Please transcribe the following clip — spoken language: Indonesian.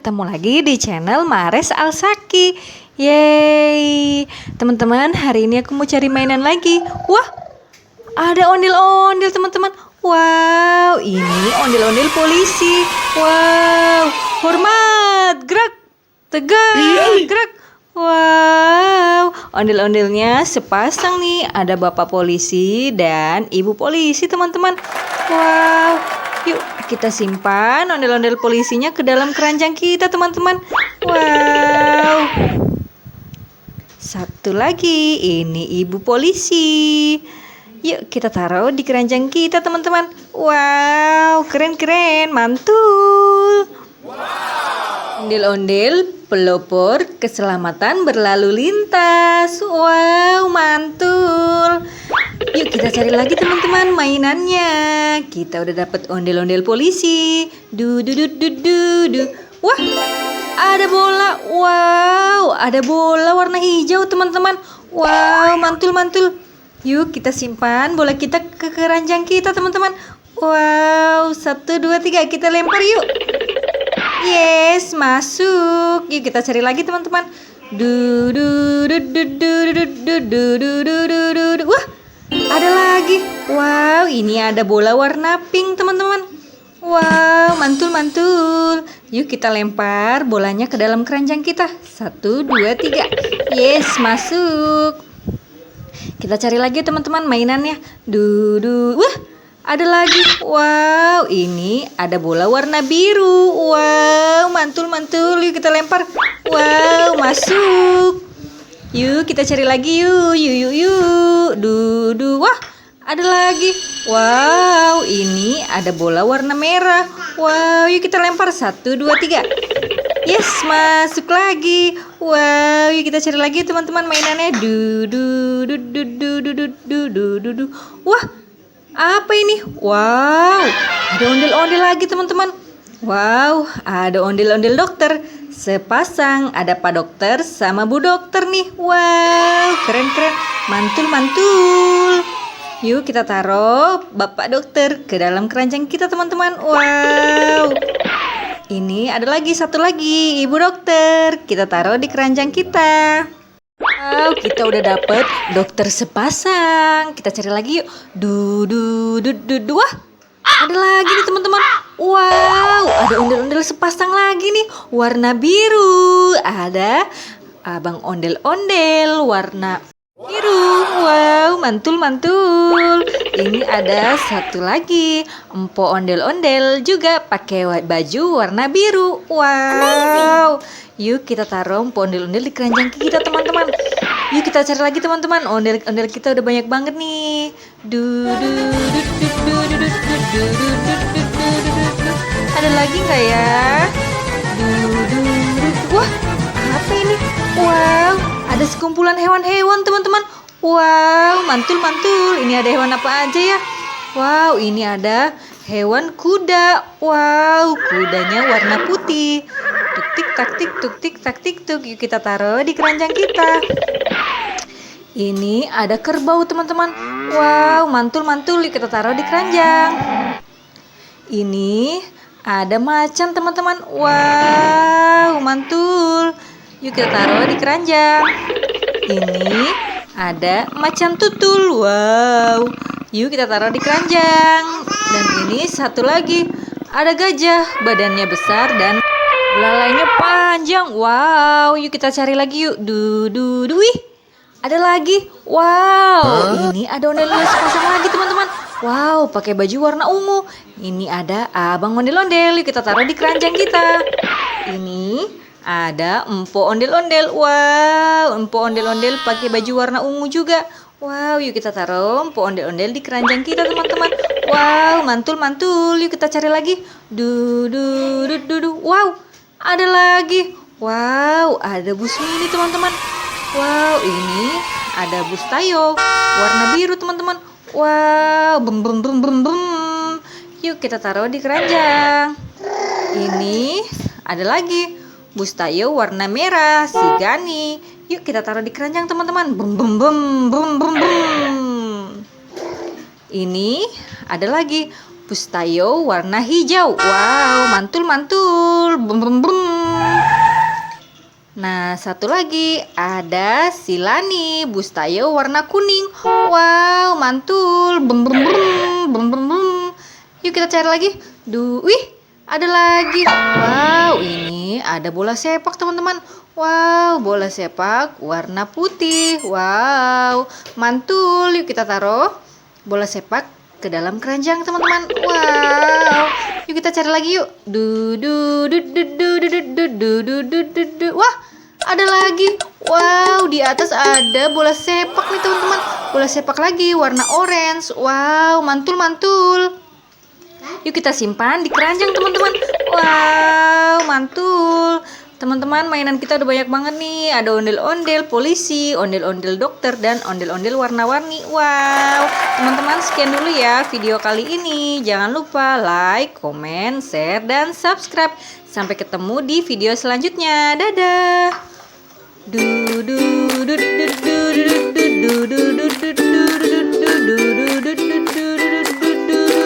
ketemu lagi di channel Mares Alsaki. Yeay, teman-teman, hari ini aku mau cari mainan lagi. Wah, ada ondel-ondel teman-teman. Wow, ini ondel-ondel polisi. Wow, hormat, gerak, tegak, gerak. Wow, ondel-ondelnya sepasang nih. Ada bapak polisi dan ibu polisi teman-teman. Wow, yuk kita simpan ondel-ondel polisinya ke dalam keranjang kita teman-teman. Wow, satu lagi, ini ibu polisi. Yuk kita taruh di keranjang kita teman-teman. Wow, keren-keren, mantul. Ondel-ondel pelopor keselamatan berlalu lintas. Wow, mantul. Yuk kita cari lagi teman-teman mainannya. Kita udah dapet ondel-ondel polisi. Du du du du du du. Wah, ada bola. Wow, ada bola warna hijau teman-teman. Wow, mantul-mantul. Yuk kita simpan bola kita ke keranjang kita teman-teman. Wow, 1, 2, 3 kita lempar yuk. Yes, masuk. Yuk kita cari lagi teman-teman. Du du du du du du du du du du du du. Wah, ada lagi. Wow, ini ada bola warna pink teman-teman. Wow, mantul-mantul. Yuk kita lempar bolanya ke dalam keranjang kita. 1, 2, 3. Yes, masuk. Kita cari lagi teman-teman mainannya. Du. Wah, ada lagi. Wow, ini ada bola warna biru. Wow, mantul-mantul. Yuk kita lempar. Wow, masuk. Yuk kita cari lagi yuk. Yuk. Du. Wah, ada lagi. Wow, ini ada bola warna merah. Wow, yuk kita lempar. 1, 2, 3. Yes, masuk lagi. Wow, yuk kita cari lagi teman-teman mainannya. Du. Wah, apa ini? Wow, ada ondel-ondel lagi teman-teman. Wow, ada ondel-ondel dokter. Sepasang, ada Pak Dokter sama Bu Dokter nih. Wow, keren-keren, mantul-mantul. Yuk kita taruh Bapak Dokter ke dalam keranjang kita teman-teman. Wow, ini ada lagi, satu lagi Ibu Dokter. Kita taruh di keranjang kita. Wow, kita udah dapet dokter sepasang. Kita cari lagi yuk. Du. Wah, ada lagi nih teman-teman. Wow, ada ondel-ondel sepasang lagi nih. Warna biru. Ada abang ondel-ondel warna biru. Wow, mantul-mantul. Ini ada satu lagi, empo ondel-ondel juga pakai baju warna biru. Wow. Yuk kita taruh empo ondel-ondel di keranjang kita teman-teman. Yuk kita cari lagi teman-teman. Ondel-ondel kita udah banyak banget nih. Ada lagi nggak ya? Wah, apa ini? Wow, ada sekumpulan hewan-hewan teman-teman. Wow, mantul-mantul. Ini ada hewan apa aja ya? Wow, ini ada hewan kuda. Wow, kudanya warna putih. Tuk tik tuk. Yuk kita taruh di keranjang kita. Ini ada kerbau teman-teman. Wow, mantul-mantul. Yuk kita taruh di keranjang. Ini ada macan teman-teman. Wow, mantul. Yuk kita taruh di keranjang. Ini ada macan tutul. Wow. Yuk kita taruh di keranjang. Dan ini satu lagi, ada gajah, badannya besar dan belalainya panjang. Wow, yuk kita cari lagi yuk. Wih, ada lagi. Wow, ini ada ondel-ondel sepasang lagi teman-teman. Wow, pakai baju warna ungu. Ini ada abang ondel-ondel. Yuk kita taruh di keranjang kita. Ini ada empo ondel-ondel. Wow, empo ondel-ondel pakai baju warna ungu juga. Wow, yuk kita taruh empo ondel-ondel di keranjang kita teman-teman. Wow, mantul-mantul. Yuk kita cari lagi. Du. Wow, ada lagi. Wow, ada bus mini teman-teman. Wow, ini ada bus Tayo warna biru teman-teman. Wow, bem. Yuk kita taruh di keranjang. Ini ada lagi bus Tayo warna merah, si Gani. Yuk kita taruh di keranjang teman-teman. Bem. Ini ada lagi Bustayo warna hijau. Wow, mantul-mantul. Brum brum brum. Nah, satu lagi ada Silani, Bustayo warna kuning. Wow, mantul. Brum brum brum. Brum brum brum. Yuk kita cari lagi. Wih, ada lagi. Wow, ini ada bola sepak, teman-teman. Wow, bola sepak warna putih. Wow, mantul. Yuk kita taruh bola sepak ke dalam keranjang, teman-teman. Wow, yuk kita cari lagi yuk. Wah, ada lagi. Wow, di atas ada bola sepak nih, teman-teman. Bola sepak lagi warna orange. Wow, mantul-mantul. Yuk kita simpan di keranjang, teman-teman. Wow, mantul. Teman-teman, mainan kita udah banyak banget nih. Ada ondel-ondel polisi, ondel-ondel dokter, dan ondel-ondel warna-warni. Wow, teman-teman, sekian dulu ya video kali ini. Jangan lupa like, komen, share, dan subscribe. Sampai ketemu di video selanjutnya. Dadah. Du du du du du du du du du.